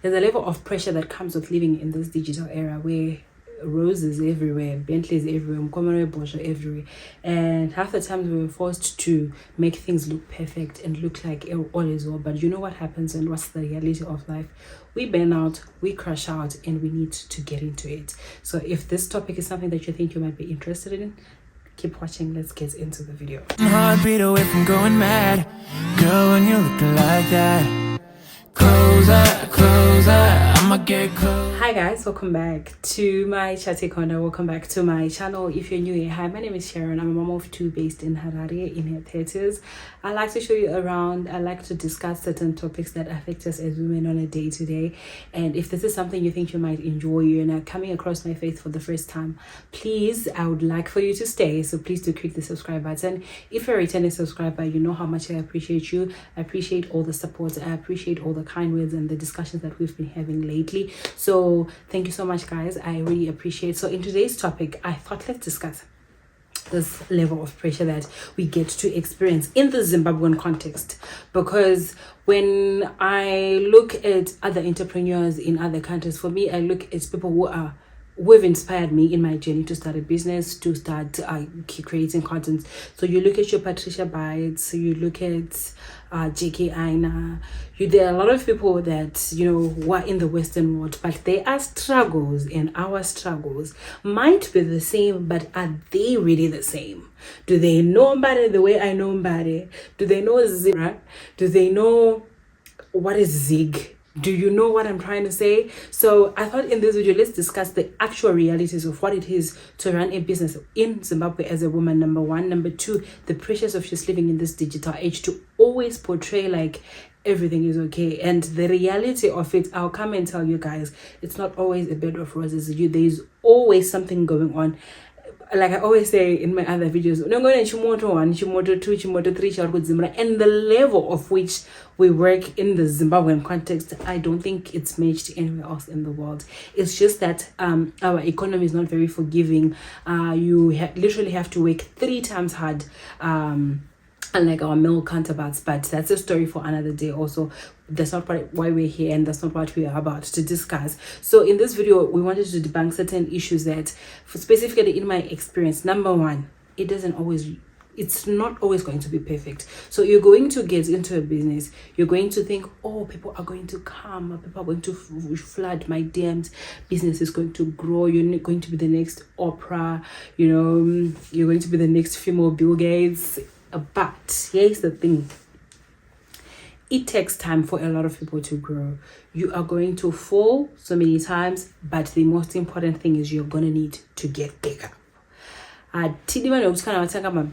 there's a level of pressure that comes with living in this digital era where roses everywhere, Bentleys everywhere, Mkomere Bosha everywhere, and half the times we were forced to make things look perfect and look like all is well. But you know what happens and what's the reality of life? We burn out, we crash out, and we need to get into it. So if this topic is something that you think you might be interested in, keep watching. Let's get into the video. Heartbeat away from going mad, girl, when you're looking like that. Closer, I'ma get close. Hi guys, welcome back to my chatty corner. Welcome back to my channel. If you're new here, hi, my name is Sharron. I'm a mom of two based in Harare in her 30s. I like to show you around. I like to discuss certain topics that affect us as women on a day-to-day. And if this is something you think you might enjoy, you're not coming across my face for the first time, please, I would like for you to stay. So please do click the subscribe button. If you're a returning subscriber, you know how much I appreciate you. I appreciate all the support. I appreciate all the kind words and the discussions that we've been having lately. So thank you so much, guys. I really appreciate. So in today's topic, I thought let's discuss this level of pressure that we get to experience in the Zimbabwean context, because when I look at other entrepreneurs in other countries, for me, I look at people who have inspired me in my journey to start a business, to start creating content. So you look at your Patricia Bites, you look at JK Aina. There are a lot of people that, you know, who are in the Western world, but there are struggles, and our struggles might be the same, but are they really the same? Do they know Mbare the way I know Mbare? Do they know Zira? Do they know what is Zig? Do you know what I'm trying to say? So I thought in this video, let's discuss the actual realities of what it is to run a business in Zimbabwe as a woman, number one. Number two, the pressures of just living in this digital age to always portray like everything is okay. And the reality of it, I'll come and tell you guys, it's not always a bed of roses. There's always something going on. Like I always say in my other videos, Chimoto 1, Chimoto 2, Chimoto 3, and the level of which we work in the Zimbabwean context, I don't think it's matched anywhere else in the world. It's just that our economy is not very forgiving. You literally have to work 3 times hard, unlike our male counterparts, but that's a story for another day. Also, that's not why we're here, and that's not what we are about to discuss. So in this video, we wanted to debunk certain issues that, specifically in my experience, number one, it's not always going to be perfect. So you're going to get into a business, you're going to think, oh, people are going to come, people are going to flood my DMs, business is going to grow, you're going to be the next Oprah, you know, you're going to be the next female Bill Gates. But here's the thing, it takes time for a lot of people to grow. You are going to fall so many times, but the most important thing is you're going to need to get bigger.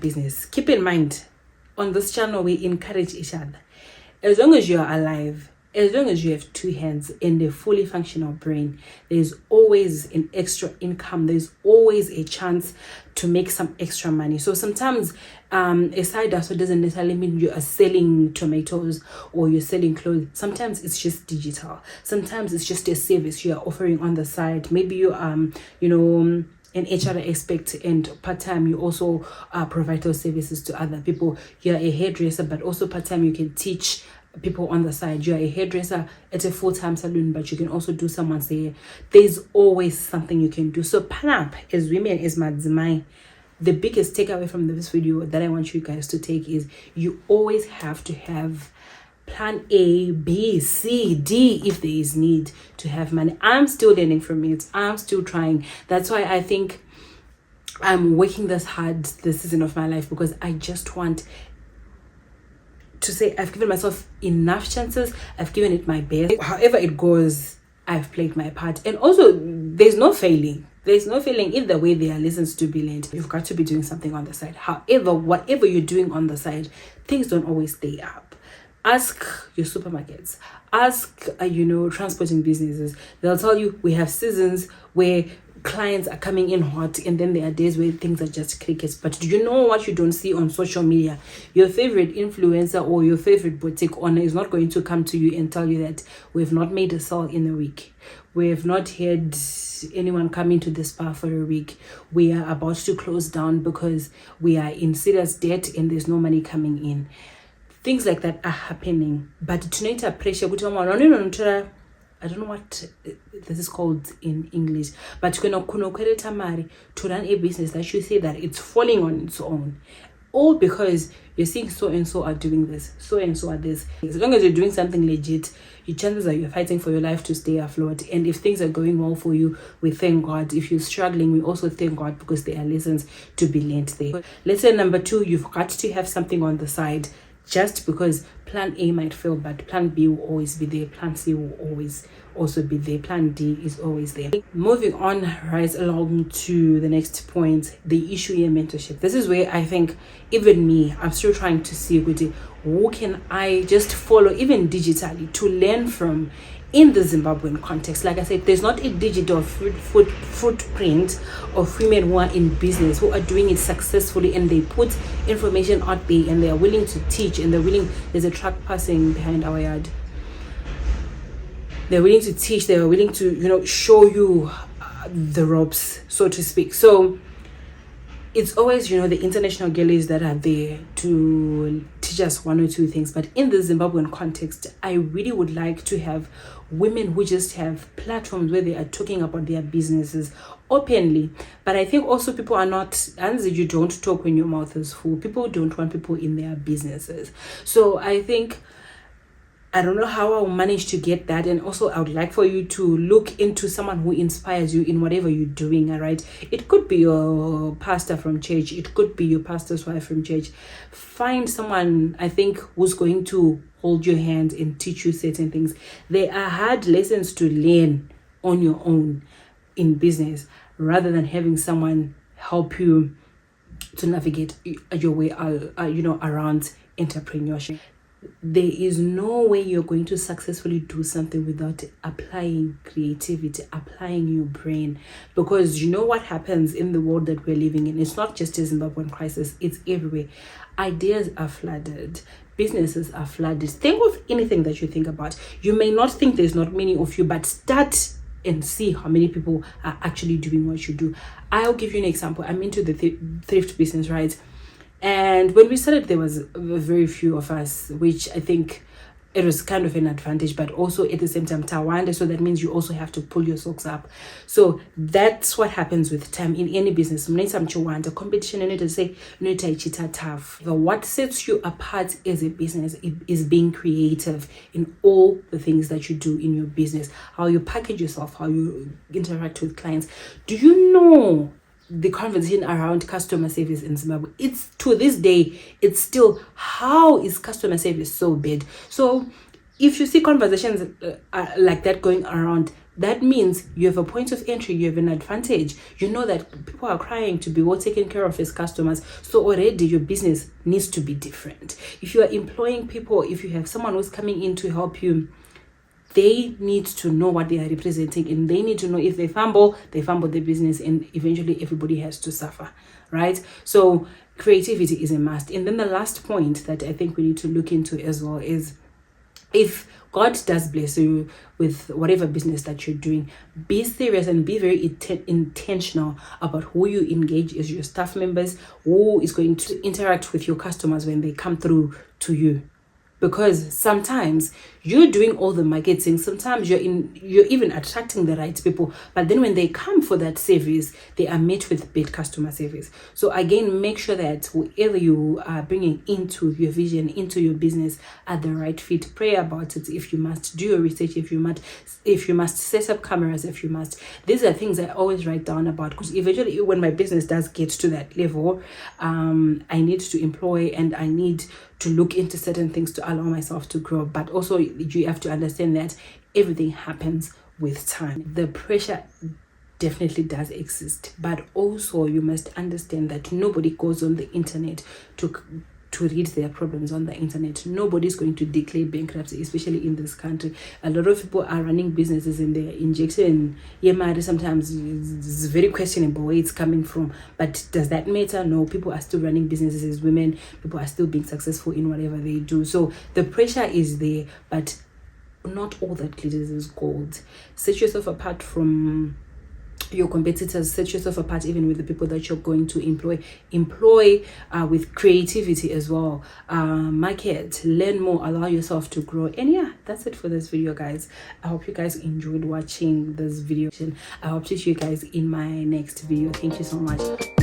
Business. Keep in mind, on this channel, we encourage each other. As long as you are alive, as long as you have 2 hands and a fully functional brain, there's always an extra income. There's always a chance to make some extra money. So sometimes a side hustle doesn't necessarily mean you are selling tomatoes or you're selling clothes. Sometimes it's just digital. Sometimes it's just a service you are offering on the side. Maybe you you know, an HR aspect, and part-time you also provide those services to other people. You're a hairdresser, but also part-time you can teach people on the side. You're a hairdresser at a full-time salon, but you can also do someone's hair. There's always something you can do. So panap as women, as madzimai, the biggest takeaway from this video that I want you guys to take is you always have to have plan A, B, C, D if there is need to have money. I'm still learning from it. I'm still trying. That's why I think I'm working this hard this season of my life, because I just want to say I've given myself enough chances. I've given it my best. However it goes, I've played my part. And also, there's no failing. There's no failing. Either way, there are lessons to be learned. You've got to be doing something on the side. However, whatever you're doing on the side, things don't always stay up. Ask your supermarkets. Ask, transporting businesses. They'll tell you we have seasons where clients are coming in hot, and then there are days where things are just crickets. But do you know what you don't see on social media? Your favorite influencer or your favorite boutique owner is not going to come to you and tell you that we've not made a sale in a week. We've not had anyone come into the spa for a week. We are about to close down because we are in serious debt and there's no money coming in. Things like that are happening. But tonight pressure I don't know what this is called in English, but to run a business that you see that it's falling on its own, all because you're seeing so and so are doing this, so and so are this. As long as you're doing something legit, your chances are you're fighting for your life to stay afloat. And if things are going well for you, we thank God. If you're struggling, we also thank God, because there are lessons to be learned there. Let's say number 2, you've got to have something on the side, just because plan A might fail, but plan B will always be there. Plan C will always also be there. Plan D is always there. Moving on right along to the next point, the issue in mentorship. This is where I think even me, I'm still trying to see who can I just follow, even digitally, to learn from in the Zimbabwean context. Like I said, there's not a digital footprint of women who are in business, who are doing it successfully, and they put information out there, and they are willing to teach, and there's a truck passing behind our yard. They're willing to teach, they are willing to, show you the ropes, so to speak. So it's always, the international girlies that are there to teach us 1 or 2 things. But in the Zimbabwean context, I really would like to have women who just have platforms where they are talking about their businesses openly. But I think also people are not, and you don't talk when your mouth is full. People don't want people in their businesses. So I think, I don't know how I'll manage to get that. And also I would like for you to look into someone who inspires you in whatever you're doing. All right, it could be your pastor from church, it could be your pastor's wife from church. Find someone, I think, who's going to hold your hand and teach you certain things. There are hard lessons to learn on your own in business, rather than having someone help you to navigate your way around entrepreneurship. There is no way you're going to successfully do something without applying creativity, applying your brain. Because you know what happens in the world that we're living in? It's not just a Zimbabwean crisis, it's everywhere. Ideas are flooded, businesses are flooded. Think of anything that you think about. You may not think there's not many of you, but start and see how many people are actually doing what you do. I'll give you an example. I'm into the thrift business, right? And when we started, there was very few of us, which I think it was kind of an advantage, but also at the same time, Tawanda. So that means you also have to pull your socks up. So that's what happens with time in any business. Competition, you need to say, tough. But what sets you apart as a business is being creative in all the things that you do in your business, how you package yourself, how you interact with clients. Do you know the conversation around customer service in Zimbabwe? It's, to this day, it's still, how is customer service so bad? So if you see conversations like that going around, that means you have a point of entry, you have an advantage. You know that people are crying to be well taken care of as customers. So already your business needs to be different. If you are employing people, if you have someone who's coming in to help you, they need to know what they are representing, and they need to know if they fumble the business, and eventually everybody has to suffer, right? So creativity is a must. And then the last point that I think we need to look into as well is, if God does bless you with whatever business that you're doing, be serious and be very intentional about who you engage as your staff members, who is going to interact with your customers when they come through to you. Because sometimes you're doing all the marketing, sometimes you're even attracting the right people, but then when they come for that service, they are met with bad customer service. So again, make sure that whoever you are bringing into your vision, into your business, are the right fit. Pray about it if you must. Do your research if you must. Set up cameras if you must. These are things I always write down about, because eventually when my business does get to that level, I need to employ, and I need to look into certain things to allow myself to grow. But also you have to understand that everything happens with time. The pressure definitely does exist, but also you must understand that nobody goes on the internet to read their problems on the internet. Nobody's going to declare bankruptcy, especially in this country. A lot of people are running businesses and they're injecting money. Sometimes it's very questionable where it's coming from, but does that matter? No, people are still running businesses as women. People are still being successful in whatever they do. So the pressure is there, but not all that glitters is gold. Set yourself apart from your competitors, set yourself apart even with the people that you're going to employ with creativity as well. Market, learn more, allow yourself to grow. And yeah, that's it for this video, guys. I hope you guys enjoyed watching this video. I hope to see you guys in my next video. Thank you so much.